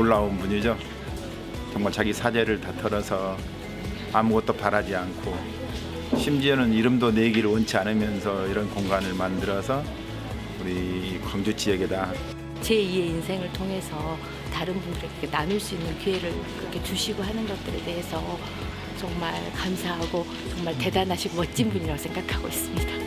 놀라운 분이죠. 정말 자기 사재를 다 털어서 아무것도 바라지 않고 심지어는 이름도 내기를 원치 않으면서 이런 공간을 만들어서 우리 광주 지역에다 제2의 인생을 통해서 다른 분들에게 나눌 수 있는 기회를 그렇게 주시고 하는 것들에 대해서 정말 감사하고 정말 대단하시고 멋진 분이라고 생각하고 있습니다.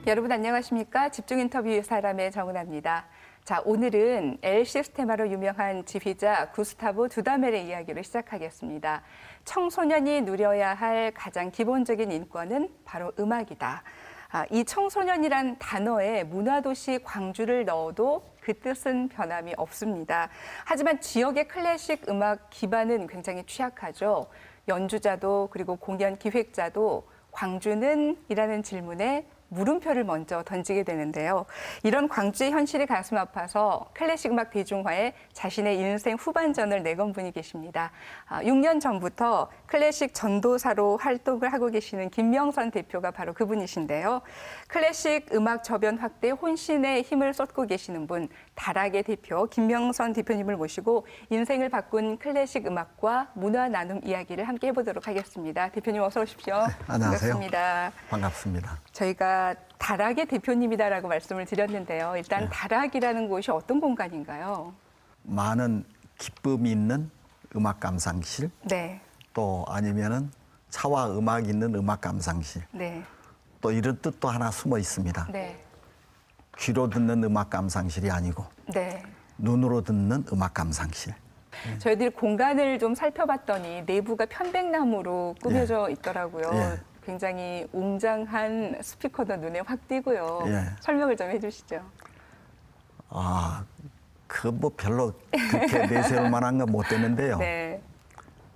여러분 안녕하십니까? 집중 인터뷰 사람의 정은아입니다. 자, 오늘은 엘 시스테마로 유명한 지휘자 구스타보 두다멜의 이야기를 시작하겠습니다. 청소년이 누려야 할 가장 기본적인 인권은 바로 음악이다. 이 청소년이란 단어에 문화도시 광주를 넣어도 그 뜻은 변함이 없습니다. 하지만 지역의 클래식 음악 기반은 굉장히 취약하죠. 연주자도 그리고 공연 기획자도 광주는? 이라는 질문에 물음표를 먼저 던지게 되는데요. 이런 광주의 현실이 가슴 아파서 클래식 음악 대중화에 자신의 인생 후반전을 내건 분이 계십니다. 6년 전부터 클래식 전도사로 활동을 하고 계시는 김명선 대표가 바로 그분이신데요. 클래식 음악 저변 확대에 혼신의 힘을 쏟고 계시는 분, 다락의 대표 김명선 대표님을 모시고 인생을 바꾼 클래식 음악과 문화 나눔 이야기를 함께 해보도록 하겠습니다. 대표님 어서 오십시오. 안녕하세요. 반갑습니다. 반갑습니다. 저희가 다락의 대표님이다라고 말씀을 드렸는데요. 일단 네. 다락이라는 곳이 어떤 공간인가요? 많은 기쁨이 있는 음악 감상실, 네, 또 아니면은 차와 음악이 있는 음악 감상실, 네, 또 이런 뜻도 하나 숨어 있습니다. 네, 귀로 듣는 음악 감상실이 아니고 네. 눈으로 듣는 음악 감상실. 저희들이 공간을 좀 살펴봤더니 내부가 편백나무로 꾸며져 있더라고요. 예. 굉장히 웅장한 스피커도 눈에 확 띄고요. 예. 설명을 좀 해주시죠. 그 뭐 별로 그렇게 내세울 만한 건 못 되는데요. 네,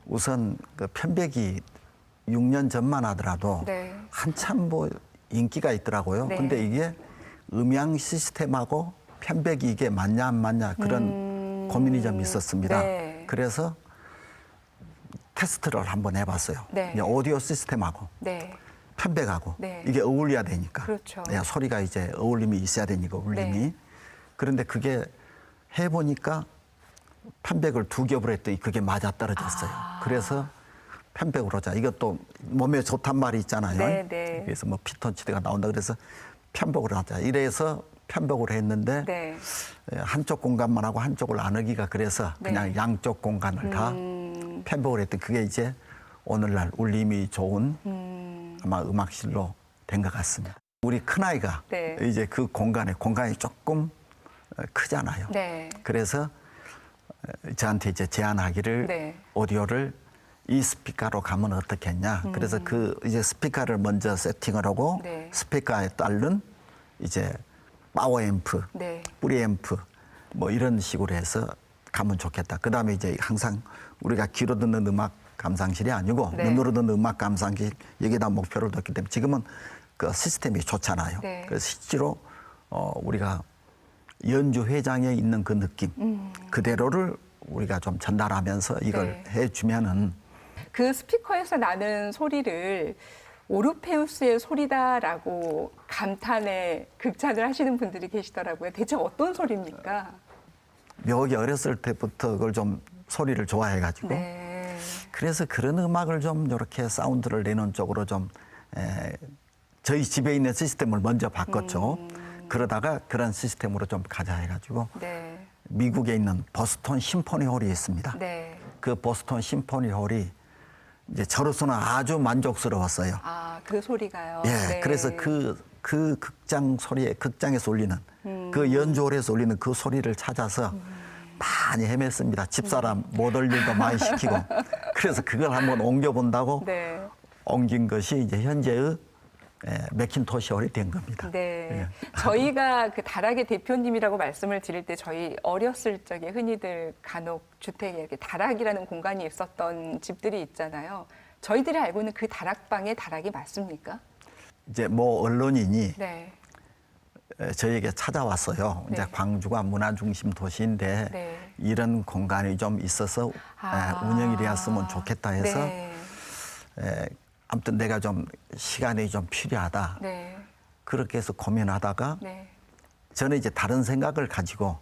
우선 그 편백이 6년 전만 하더라도 네. 한참 뭐 인기가 있더라고요. 네. 근데 이게 음향 시스템하고 편백이 이게 맞냐 안 맞냐 그런 고민이 좀 있었습니다. 네. 그래서 테스트를 한번 해봤어요. 네. 이제 오디오 시스템하고 네, 편백하고 네. 이게 어울려야 되니까. 그렇죠. 네, 소리가 이제 어울림이 있어야 되니까 울림이. 네. 그런데 그게 해보니까 편백을 두 겹을 했더니 그게 맞아 떨어졌어요. 그래서 편백으로 하자. 이것도 몸에 좋단 말이 있잖아요. 네, 네. 그래서 뭐 피톤치드가 나온다 그래서 편백으로 하자. 이래서 편백으로 했는데 네. 한쪽 공간만 하고 한쪽을 안 하기가 그래서 네. 그냥 양쪽 공간을 다 편백으로 했더니 그게 이제 오늘날 울림이 좋은 아마 음악실로 된 것 같습니다. 우리 큰아이가 네. 이제 그 공간이 조금 크잖아요. 네. 그래서 저한테 이제 제안하기를 네. 오디오를 이 스피커로 가면 어떻겠냐. 그래서 그 이제 스피커를 먼저 세팅을 하고 네. 스피커에 따른 이제 파워 앰프, 네. 뿌리 앰프 뭐 이런 식으로 해서 가면 좋겠다. 그다음에 이제 항상 우리가 귀로 듣는 음악 감상실이 아니고 네. 눈으로 듣는 음악 감상실 여기다 목표를 뒀기 때문에 지금은 그 시스템이 좋잖아요. 네. 그래서 실제로 우리가 연주 회장에 있는 그 느낌 그대로를 우리가 좀 전달하면서 이걸 네. 해주면은 그 스피커에서 나는 소리를 오르페우스의 소리다라고 극찬을 하시는 분들이 계시더라고요. 대체 어떤 소리입니까? 묘하게 어렸을 때부터 그걸 좀 소리를 좋아해가지고 네. 그래서 그런 음악을 좀 이렇게 사운드를 내는 쪽으로 좀 저희 집에 있는 시스템을 먼저 바꿨죠. 그러다가 그런 시스템으로 좀 가자 해가지고 네. 미국에 있는 보스턴 심포니 홀이 있습니다. 네. 그 보스턴 심포니 홀이 이제 저로서는 아주 만족스러웠어요. 그 소리가요. 예, 네. 그래서 그 극장 소리에 극장에서 울리는 그 연주홀에서 울리는 그 소리를 찾아서 많이 헤맸습니다. 집사람 못 올 일도 많이 시키고 그래서 그걸 한번 옮겨본다고 네. 옮긴 것이 이제 현재의 맥킨토시 홀이 된 겁니다. 네. 예. 저희가 그 다락의 대표님이라고 말씀을 드릴 때 저희 어렸을 적에 흔히들 간혹 주택에 이렇게 다락이라는 공간이 있었던 집들이 있잖아요. 저희들이 알고 있는 그 다락방에 다락이 맞습니까? 이제 뭐 언론인이 네. 저에게 찾아왔어요. 네. 이제 광주가 문화 중심 도시인데 네. 이런 공간이 좀 있어서 운영이 되었으면 좋겠다 해서 네. 아무튼 내가 좀 시간이 좀 필요하다. 네. 그렇게 해서 고민하다가 네. 저는 이제 다른 생각을 가지고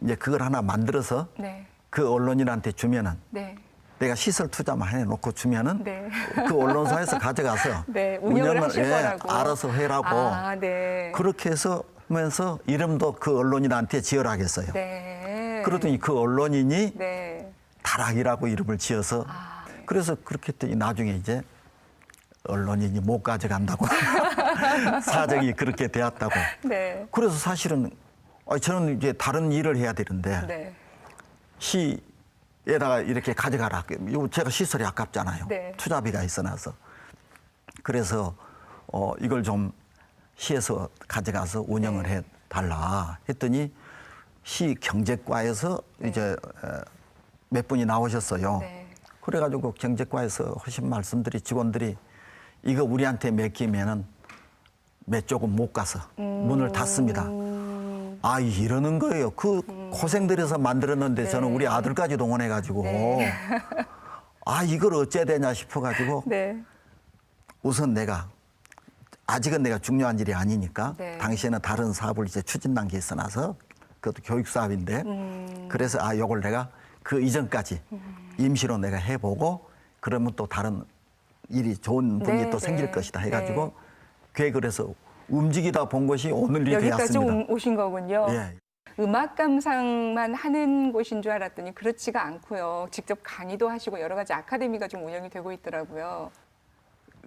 이제 그걸 하나 만들어서 네. 그 언론인한테 주면은 네. 내가 시설 투자만 해놓고 주면은 네. 그 언론사에서 가져가서 네, 운영을 하실 거라고. 알아서 해라고 아, 네. 그렇게 해서 하면서 이름도 그 언론인한테 지으라겠어요. 네. 그러더니 그 언론인이 네. 다락이라고 이름을 지어서 네. 그래서 그렇게 했더니 나중에 이제 언론인이 못 가져간다고 사정이 그렇게 되었다고. 네. 그래서 사실은 저는 이제 다른 일을 해야 되는데 네. 시에다가 이렇게 가져가라. 이거 제가 시설이 아깝잖아요. 네. 투자비가 있어놔서. 그래서 이걸 좀 시에서 가져가서 운영을 네. 해 달라 했더니 시 경제과에서 이제 몇 분이 나오셨어요. 네. 그래가지고 경제과에서 하신 말씀들이 직원들이 이거 우리한테 맡기면은 몇 쪽은 못 가서 문을 닫습니다. 아, 이러는 거예요. 그 고생들여서 만들었는데 저는 우리 아들까지 동원해가지고 네. 아, 이걸 어째야 되냐 싶어가지고 네. 우선 내가 아직은 내가 중요한 일이 아니니까 네. 당시에는 다른 사업을 이제 추진 단계에 있어놔서 그것도 교육 사업인데 그래서 요걸 내가 그 이전까지 임시로 내가 해보고 그러면 또 다른 일이 좋은 분이 네, 또 생길 네. 것이다 해가지고 네. 계획을 해서 움직이다 본 것이 오늘이 여기까지 되었습니다. 오신 거군요. 예. 음악 감상만 하는 곳인 줄 알았더니 그렇지가 않고요. 직접 강의도 하시고 여러 가지 아카데미가 좀 운영이 되고 있더라고요.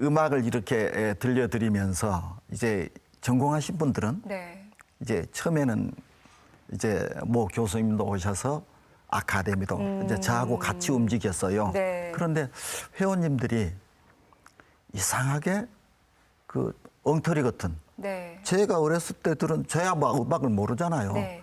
음악을 이렇게 들려드리면서 이제 전공하신 분들은 네. 이제 처음에는 이제 모 교수님도 오셔서 아카데미도 이제 저하고 같이 움직였어요. 네. 그런데 회원님들이 이상하게 그 엉터리 같은 네. 제가 어렸을 때들은 저야 뭐 음악을 모르잖아요. 네.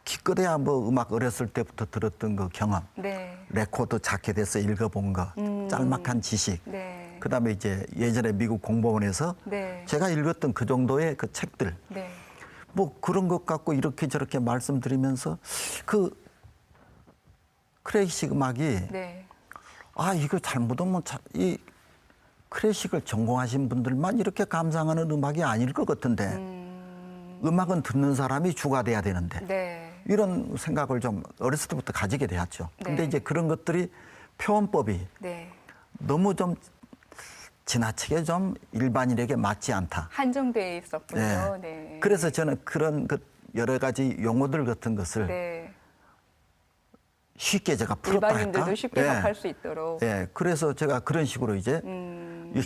기껏해야 뭐 음악 어렸을 때부터 들었던 그 경험, 네. 레코드 자켓에서 읽어본 거, 짤막한 지식, 네. 그다음에 이제 예전에 미국 공보원에서 네. 제가 읽었던 그 정도의 그 책들, 네. 뭐 그런 것 갖고 이렇게 저렇게 말씀드리면서 그 클래식 음악이 네. 아 이거 잘못하면 이 클래식을 전공하신 분들만 이렇게 감상하는 음악이 아닐 것 같은데 음악은 듣는 사람이 주가 돼야 되는데 네. 이런 생각을 좀 어렸을 때부터 가지게 되었죠. 근데 네. 이제 그런 것들이 표현법이 네. 너무 좀 지나치게 좀 일반인에게 맞지 않다. 한정돼 있었군요. 네. 네. 그래서 저는 그런 그 여러 가지 용어들 같은 것을 네. 쉽게 제가 풀었다 할까? 일반인들도 쉽게 예. 접할 수 있도록. 예, 그래서 제가 그런 식으로 이제 이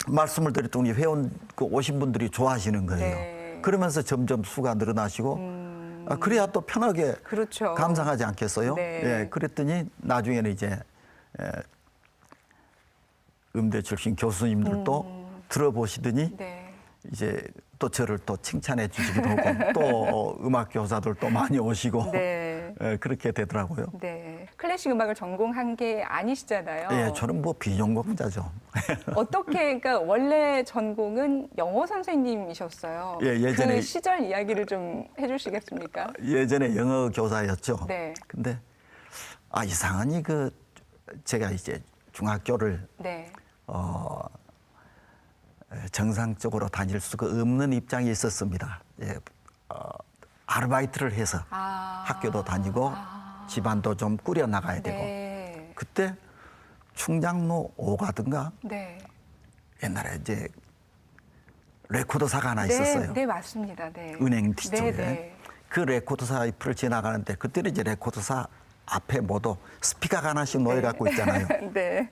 말씀을 드렸더니 회원 그 오신 분들이 좋아하시는 거예요. 네. 그러면서 점점 수가 늘어나시고 그래야 또 편하게 그렇죠. 감상하지 않겠어요? 네. 예, 그랬더니 나중에는 이제 음대 출신 교수님들도 들어보시더니 네. 이제 또 저를 또 칭찬해 주시기도 하고 또 음악 교사들도 많이 오시고 네. 예, 그렇게 되더라고요. 네. 클래식 음악을 전공한 게 아니시잖아요. 예, 저는 뭐 비전공자죠. 어떻게, 그러니까 원래 전공은 영어 선생님이셨어요. 예, 예전에- 그 시절 이야기를 좀 해주시겠습니까? 예전에 영어 교사였죠. 네. 근데 이상하니 그 제가 이제 중학교를 네. 정상적으로 다닐 수가 없는 입장에 있었습니다. 예, 아르바이트를 해서 학교도 다니고 집안도 좀 꾸려 나가야 되고 네. 그때 충장로 5가든가 네. 옛날에 이제 레코드사가 하나 네, 있었어요. 네, 맞습니다. 네. 은행 뒤쪽에. 네, 네. 그 레코드사 옆을 지나가는데 그때는 이제 레코드사 앞에 모두 스피커가 하나씩 놓여 갖고 있잖아요. 네.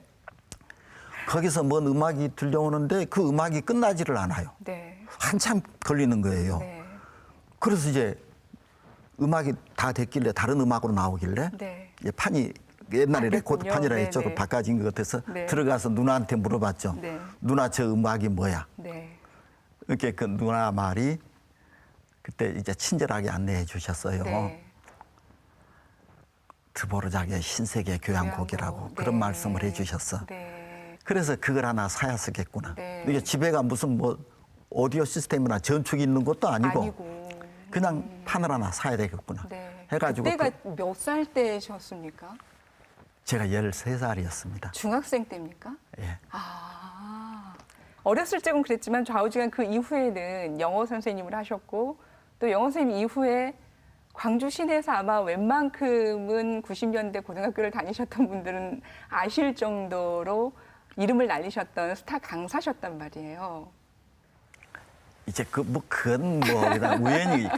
거기서 뭔 음악이 들려오는데 그 음악이 끝나지를 않아요. 네. 한참 걸리는 거예요. 네. 그래서 이제 음악이 다 됐길래 다른 음악으로 나오길래 네. 이제 판이 옛날에 바뀌었군요. 레코드판이라 했죠. 네, 네. 바꿔진 것 같아서 네. 들어가서 누나한테 물어봤죠. 네. 누나 저 음악이 뭐야? 네. 이렇게 그 누나 말이 그때 이제 친절하게 안내해 주셨어요. 네. 드보르작의 신세계 교향곡이라고 교향곡. 그런 네. 말씀을 해 주셨어. 네. 그래서 그걸 하나 사야 쓰겠구나. 네. 이게 집에가 무슨 뭐 오디오 시스템이나 전축이 있는 것도 아니고, 아니고. 그냥 판을 하나 사야 되겠구나. 네. 해가지고 그때가 몇 살 때셨습니까? 제가 13살이었습니다. 중학생 때입니까? 예. 아, 어렸을 적은 그랬지만 좌우지간 그 이후에는 영어 선생님을 하셨고 또 영어 선생님 이후에 광주 시내에서 아마 웬만큼은 90년대 고등학교를 다니셨던 분들은 아실 정도로 이름을 날리셨던 스타 강사셨단 말이에요. 이제 그건 그냥 우연히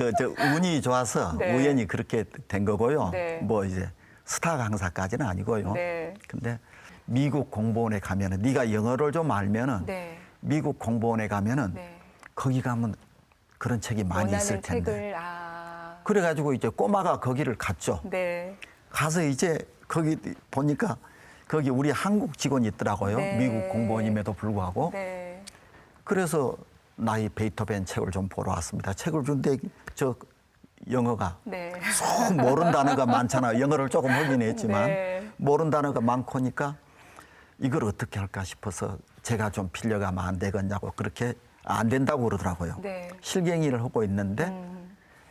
운이 좋아서 네. 우연히 그렇게 된 거고요. 네. 이제 스타 강사까지는 아니고요. 네. 근데 미국 공보원에 가면은 네가 영어를 좀 알면은 네. 미국 공보원에 가면은 네. 거기 가면 그런 책이 많이 있을 원하는 텐데. 책을 그래가지고 이제 꼬마가 거기를 갔죠. 네. 가서 이제 거기 보니까 거기 우리 한국 직원이 있더라고요. 네. 미국 공보원임에도 불구하고. 네. 그래서 나이 베이토벤 책을 좀 보러 왔습니다. 책을 준데 저 영어가 네. 쏙 모르는 단어가 많잖아요. 영어를 조금 하긴 했지만 네. 모르는 단어가 많고니까 이걸 어떻게 할까 싶어서 제가 좀 빌려가면 안 되겠냐고 그렇게 안 된다고 그러더라고요. 네. 실갱이를 하고 있는데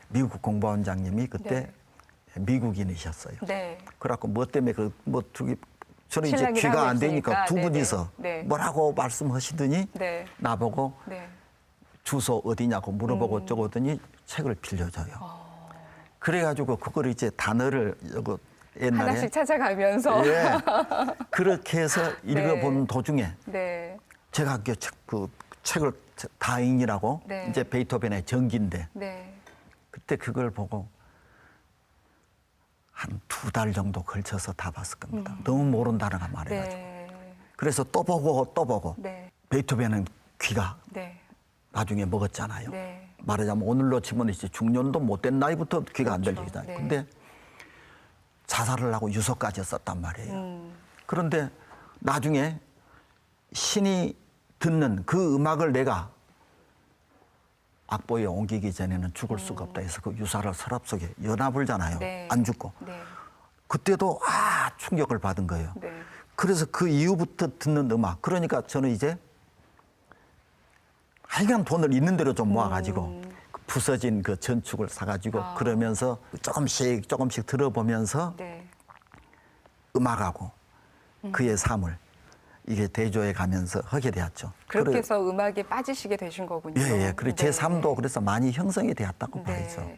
미국 공보원장님이 그때 미국인이셨어요. 네. 그래갖고 뭐 때문에 저는 이제 실랑이를 귀가 하고 안 되니까 있으니까. 두 네네. 분이서 네. 뭐라고 말씀하시더니 네. 나보고 네. 주소 어디냐고 물어보고 적었더니 책을 빌려줘요. 그래가지고 그걸 이제 단어를 이거 옛날에 하나씩 찾아가면서 예, 그렇게 해서 읽어본 도중에 네. 제가 그 책을 다잉이라고 네. 이제 베이토벤의 전기인데 네. 그때 그걸 보고 한 2달 정도 걸쳐서 다 봤을 겁니다. 너무 모르는 단어가 많아가지고. 네. 그래서 또 보고 또 보고 네. 베이토벤은 귀가 네. 나중에 먹었잖아요. 네. 말하자면 오늘로 치면 이제 중년도 못된 나이부터 귀가 안 들리잖아요. 네. 근데 자살을 하고 유서까지 썼단 말이에요. 그런데 나중에 신이 듣는 그 음악을 내가 악보에 옮기기 전에는 죽을 수가 없다 해서 그 유사를 서랍 속에 연합을잖아요. 네. 안 죽고. 네. 그때도 충격을 받은 거예요. 네. 그래서 그 이후부터 듣는 음악. 그러니까 저는 이제 하여간 돈을 있는 대로 좀 모아가지고 그 부서진 그 전축을 사가지고 그러면서 조금씩 들어보면서 네. 음악하고 그의 삶을 이게 대조해 가면서 하게 되었죠. 그렇게 해서 음악에 빠지시게 되신 거군요. 예. 그리고 제 네. 삶도 그래서 많이 형성이 되었다고 봐야죠. 네.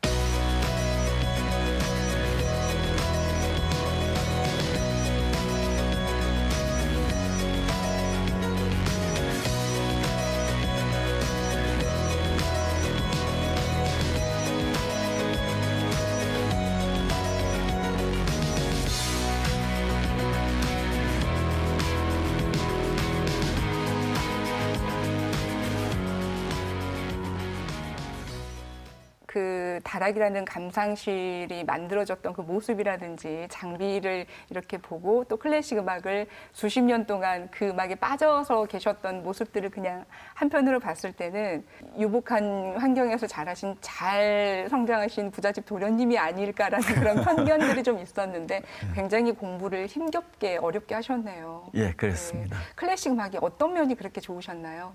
그 다락이라는 감상실이 만들어졌던 그 모습이라든지 장비를 이렇게 보고 또 클래식 음악을 수십 년 동안 그 음악에 빠져서 계셨던 모습들을 그냥 한편으로 봤을 때는 유복한 환경에서 자라신 잘 성장하신 부잣집 도련님이 아닐까라는 그런 편견들이 좀 있었는데 굉장히 공부를 힘겹게 어렵게 하셨네요. 예, 그렇습니다. 네. 클래식 음악이 어떤 면이 그렇게 좋으셨나요?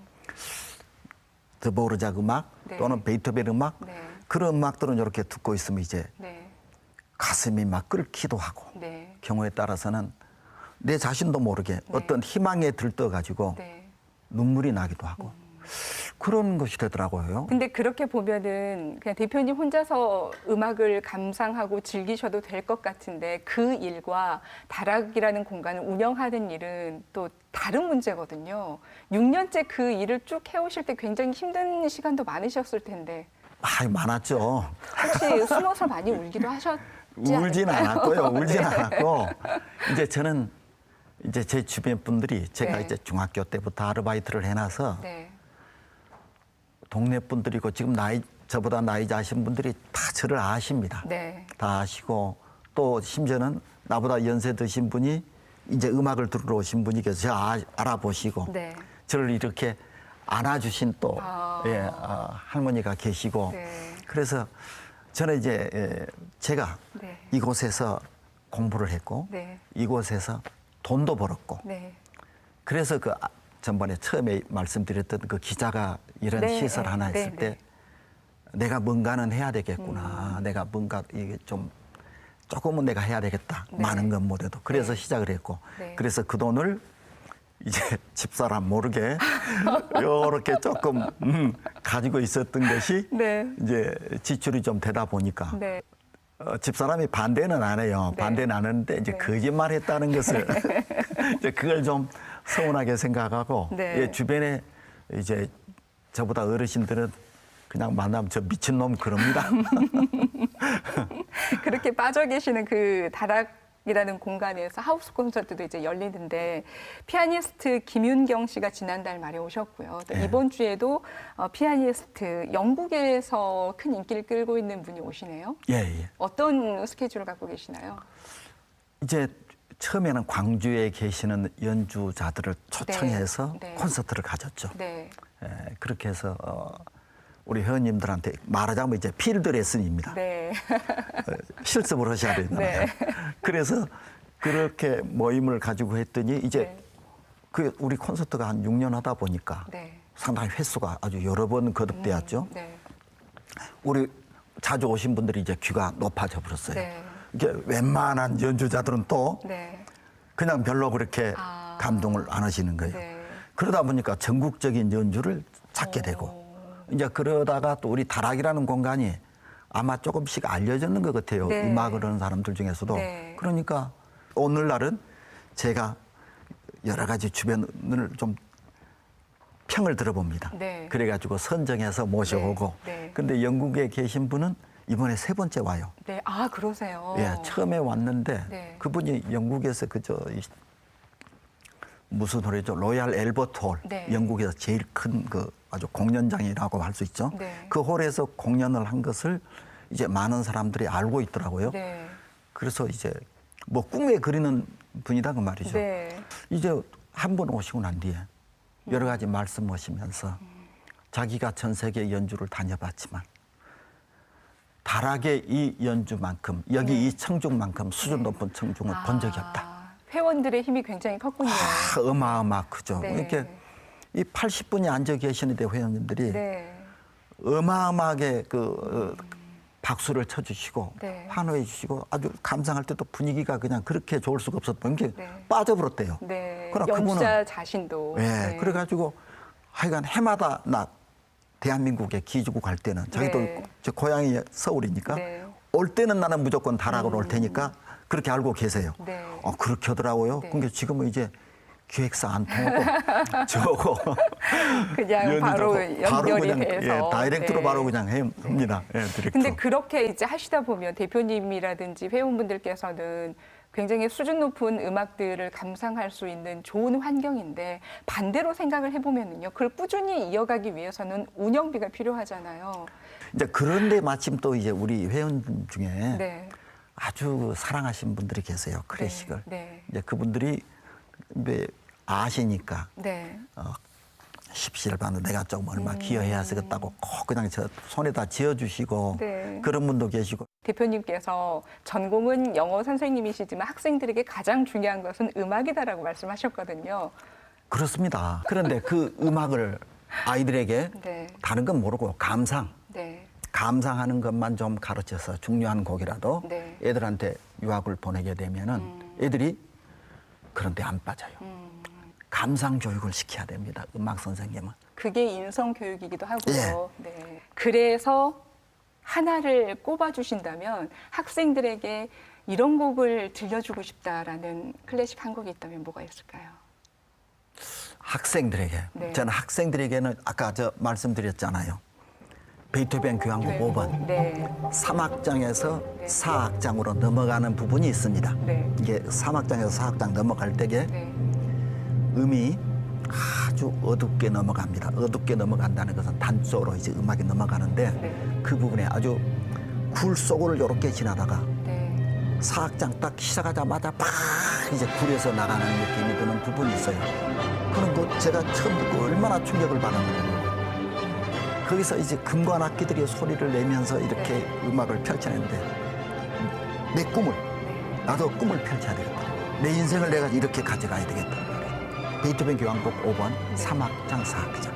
드보르작 음악 네. 또는 베이토벤 음악 네. 그런 음악들은 이렇게 듣고 있으면 이제 네. 가슴이 막 끓기도 하고 네. 경우에 따라서는 내 자신도 모르게 어떤 희망에 들떠가지고 네. 눈물이 나기도 하고 그런 것이 되더라고요. 근데 그렇게 보면은 그냥 대표님 혼자서 음악을 감상하고 즐기셔도 될 것 같은데 그 일과 다락이라는 공간을 운영하는 일은 또 다른 문제거든요. 6년째 그 일을 쭉 해오실 때 굉장히 힘든 시간도 많으셨을 텐데 많았죠. 혹시 숨어서 많이 울기도 하셨지 울진 않을까요? 않았고요. 울진 네. 않았고 이제 저는 이제 제 주변 분들이 제가 네. 이제 중학교 때부터 아르바이트를 해놔서 네. 동네 분들이고 지금 저보다 나이 자신 분들이 다 저를 아십니다. 네. 다 아시고 또 심지어는 나보다 연세 드신 분이 이제 음악을 들으러 오신 분이 계서 저 알아보시고 네. 저를 이렇게 안아주신 또 할머니가 계시고 네. 그래서 저는 이제 제가 네. 이곳에서 공부를 했고 네. 이곳에서 돈도 벌었고 네. 그래서 그 전번에 처음에 말씀드렸던 그 기자가 이런 네, 시설 하나 네, 했을 네. 때 내가 뭔가는 해야 되겠구나. 내가 뭔가 이게 좀 조금은 내가 해야 되겠다. 네. 많은 건 못해도. 그래서 시작을 했고 네. 그래서 그 돈을 이제 집사람 모르게 이렇게 조금 가지고 있었던 것이 네. 이제 지출이 좀 되다 보니까 네. 집사람이 반대는 안 해요. 네. 반대는 안 하는데 이제 네. 거짓말했다는 것을 이제 그걸 좀 서운하게 생각하고 네. 예, 주변에 이제 저보다 어르신들은 그냥 만나면 저 미친놈 그럽니다. 그렇게 빠져 계시는 그 다락이라는 공간에서 하우스 콘서트도 이제 열리는데 피아니스트 김윤경 씨가 지난달 말에 오셨고요. 또 네. 이번 주에도 피아니스트 영국에서 큰 인기를 끌고 있는 분이 오시네요. 예, 예. 어떤 스케줄을 갖고 계시나요? 이제 처음에는 광주에 계시는 연주자들을 초청해서 네. 콘서트를 가졌죠. 네. 예, 그렇게 해서 우리 회원님들한테 말하자면 이제 필드 레슨입니다. 네. 실습을 하셔야 되잖아요. 네. 그래서 그렇게 모임을 가지고 했더니 이제 네. 그 우리 콘서트가 한 6년 하다 보니까 네. 상당히 횟수가 아주 여러 번 거듭되었죠. 네. 우리 자주 오신 분들이 이제 귀가 높아져 버렸어요. 네. 이게 웬만한 연주자들은 또 네. 그냥 별로 그렇게 아. 감동을 안 하시는 거예요. 네. 그러다 보니까 전국적인 연주를 찾게 되고 이제 그러다가 또 우리 다락이라는 공간이 아마 조금씩 알려졌는 것 같아요. 네. 음악을 하는 사람들 중에서도. 네. 그러니까 오늘날은 제가 여러 가지 주변을 좀 평을 들어봅니다. 네. 그래가지고 선정해서 모셔오고. 네. 네. 근데 영국에 계신 분은 이번에 3번째 와요. 네. 아, 그러세요. 예, 처음에 왔는데 네. 그분이 영국에서 무슨 노래죠? 로얄 앨버트 홀. 네. 영국에서 제일 큰 그 아주 공연장이라고 할 수 있죠. 네. 그 홀에서 공연을 한 것을 이제 많은 사람들이 알고 있더라고요. 네. 그래서 이제 뭐 꿈에 그리는 분이다 그 말이죠. 네. 이제 한 번 오시고 난 뒤에 여러 가지 말씀하시면서 자기가 전 세계 연주를 다녀봤지만 다락의 이 연주만큼 여기 이 청중만큼 수준 높은 청중을 본 적이 없다. 회원들의 힘이 굉장히 컸군요. 어마어마 크죠. 네. 이렇게 이 80분이 앉아 계시는데 회원님들이 네. 어마어마하게 박수를 쳐주시고 네. 환호해 주시고 아주 감상할 때도 분위기가 그냥 그렇게 좋을 수가 없었던 게 네. 빠져버렸대요. 네. 그러나 연주자 자신도. 예, 네. 그래가지고 하여간 해마다 나 대한민국에 기주고 갈 때는 자기도 네. 저 고향이 서울이니까 네. 올 때는 나는 무조건 다락으로 올 테니까 그렇게 알고 계세요. 네. 그렇게 하더라고요. 네. 근데 지금은 이제 기획사 안 통하고 저거 그냥 바로 연결이 그냥 돼서. 예, 다이렉트로 네. 바로 그냥 합니다. 예, 디렉트로. 근데 그렇게 이제 하시다 보면 대표님이라든지 회원분들께서는 굉장히 수준 높은 음악들을 감상할 수 있는 좋은 환경인데 반대로 생각을 해보면요. 그걸 꾸준히 이어가기 위해서는 운영비가 필요하잖아요. 이제 그런데 마침 또 이제 우리 회원 중에 네. 아주 사랑하시는 분들이 계세요. 클래식을. 네. 이제 그분들이 이제 아시니까 네. 십시를 받는 내가 조금 얼마 기여해야 쓰겠다고 꼭 그냥 저 손에다 지어주시고 네. 그런 분도 계시고. 대표님께서 전공은 영어 선생님이시지만 학생들에게 가장 중요한 것은 음악이다라고 말씀하셨거든요. 그렇습니다. 그런데 그 음악을 아이들에게 네. 다른 건 모르고 네. 감상하는 것만 좀 가르쳐서 중요한 곡이라도 네. 애들한테 유학을 보내게 되면은 애들이 그런데 안 빠져요. 감상 교육을 시켜야 됩니다. 음악 선생님은. 그게 인성 교육이기도 하고요. 예. 네. 그래서 하나를 꼽아주신다면 학생들에게 이런 곡을 들려주고 싶다라는 클래식 한 곡이 있다면 뭐가 있을까요? 학생들에게. 네. 저는 학생들에게는 아까 저 말씀드렸잖아요. 베토벤 교향곡 5번. 네. 3악장에서 네. 4악장으로 넘어가는 부분이 있습니다. 네. 이게 3악장에서 4악장 넘어갈 때에 네. 음이 아주 어둡게 넘어갑니다. 어둡게 넘어간다는 것은 단조로 이제 음악이 넘어가는데 네. 그 부분에 아주 굴 속을 이렇게 지나다가 네. 4악장 딱 시작하자마자 팍 이제 굴에서 나가는 느낌이 드는 부분이 있어요. 그런 거 제가 처음 듣고 얼마나 충격을 받았는지. 거기서 이제 금관 악기들이 소리를 내면서 이렇게 음악을 펼쳐내는데 내 꿈을 나도 꿈을 펼쳐야 되겠다. 내 인생을 내가 이렇게 가져가야 되겠다. 베이토벤 교향곡 5번 사막장 사악장.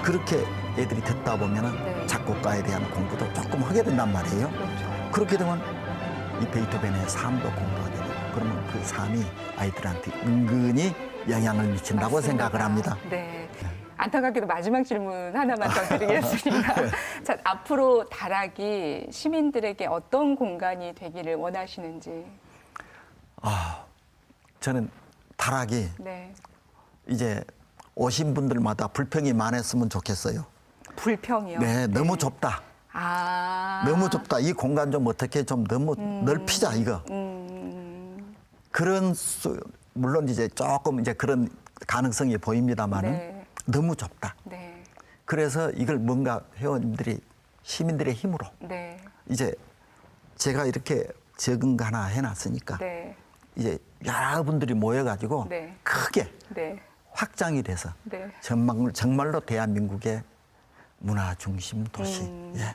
그렇게 애들이 듣다 보면은 네. 작곡가에 대한 공부도 조금 하게 된단 말이에요. 그렇죠. 그렇게 되면 이 베이토벤의 삶도 공부가 되고 그러면 그 삶이 아이들한테 은근히 영향을 미친다고 맞습니다. 생각을 합니다. 네. 안타깝게도 마지막 질문 하나만 더 드리겠습니다. 자, 앞으로 다락이 시민들에게 어떤 공간이 되기를 원하시는지. 저는 다락이 네. 이제 오신 분들마다 불평이 많았으면 좋겠어요. 불평이요. 네, 너무 좁다. 아. 너무 좁다. 이 공간 좀 어떻게 좀 너무 넓히자 이거. 그런 물론 이제 조금 이제 그런 가능성이 보입니다만은 네. 너무 좁다. 네. 그래서 이걸 뭔가 회원님들이 시민들의 힘으로 네. 이제 제가 이렇게 적은 거 하나 해놨으니까 네. 이제 여러분들이 모여가지고 네. 크게 네. 확장이 돼서 네. 정말로 대한민국의 문화 중심 도시, 예,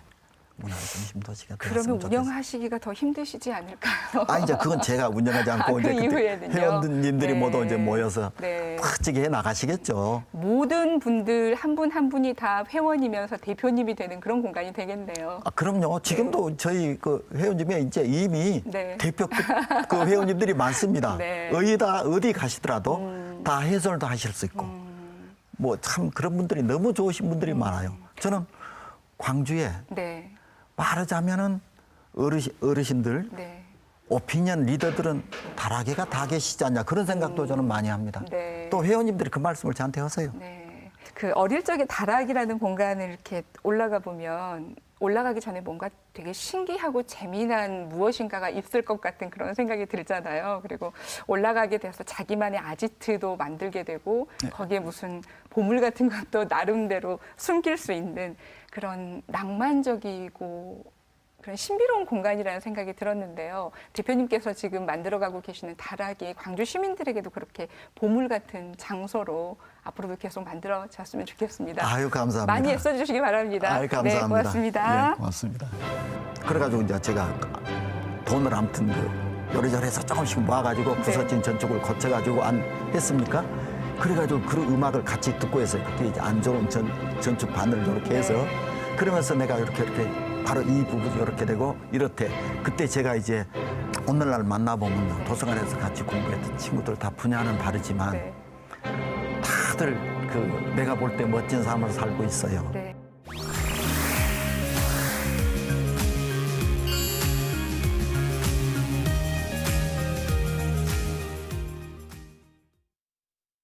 문화 중심 도시가 그러면 되었으면 좋겠어요. 운영하시기가 더 힘드시지 않을까요? 아 이제 그건 제가 운영하지 않고 그 이제 그때 이후에는요? 회원님들이 네. 모두 이제 모여서 네. 팍찌게 해 나가시겠죠. 모든 분들 한 분 한 분이 다 회원이면서 대표님이 되는 그런 공간이 되겠네요. 아, 그럼요. 지금도 저희 그 회원님에 이제 이미 네. 대표급 그 회원님들이 많습니다. 네. 어디 가시더라도 다 해설도 하실 수 있고 뭐 참 그런 분들이 너무 좋으신 분들이 많아요. 저는 광주에 네. 말하자면은 어르신들 네. 오피니언 리더들은 다락에가 다 계시지 않냐 그런 생각도 저는 많이 합니다. 네. 또 회원님들이 그 말씀을 저한테 하세요. 네. 그 어릴 적에 다락이라는 공간을 이렇게 올라가 보면 올라가기 전에 뭔가 되게 신기하고 재미난 무엇인가가 있을 것 같은 그런 생각이 들잖아요. 그리고 올라가게 돼서 자기만의 아지트도 만들게 되고 거기에 무슨 보물 같은 것도 나름대로 숨길 수 있는 그런 낭만적이고 그런 신비로운 공간이라는 생각이 들었는데요. 대표님께서 지금 만들어가고 계시는 다락이 광주 시민들에게도 그렇게 보물 같은 장소로 앞으로도 계속 만들어졌으면 좋겠습니다. 아유 감사합니다. 많이 애써주시기 바랍니다. 아유 감사합니다. 네, 고맙습니다. 네, 고맙습니다. 그래가지고 이제 제가 돈을 아무튼 그 요리조리해서 조금씩 모아가지고 부서진 전축을 고쳐가지고 안 했습니까? 그래가지고 그 음악을 같이 듣고 해서 그때 이제 안 좋은 전축 바늘을 이렇게 해서 그러면서 내가 이렇게 바로 이 부분이 이렇게 되고 이렇대. 그때 제가 이제 오늘날 만나보면 도서관에서 같이 공부했던 친구들 다 분야는 다르지만 네. 다들 그 내가 볼 때 멋진 삶을 살고 있어요. 네.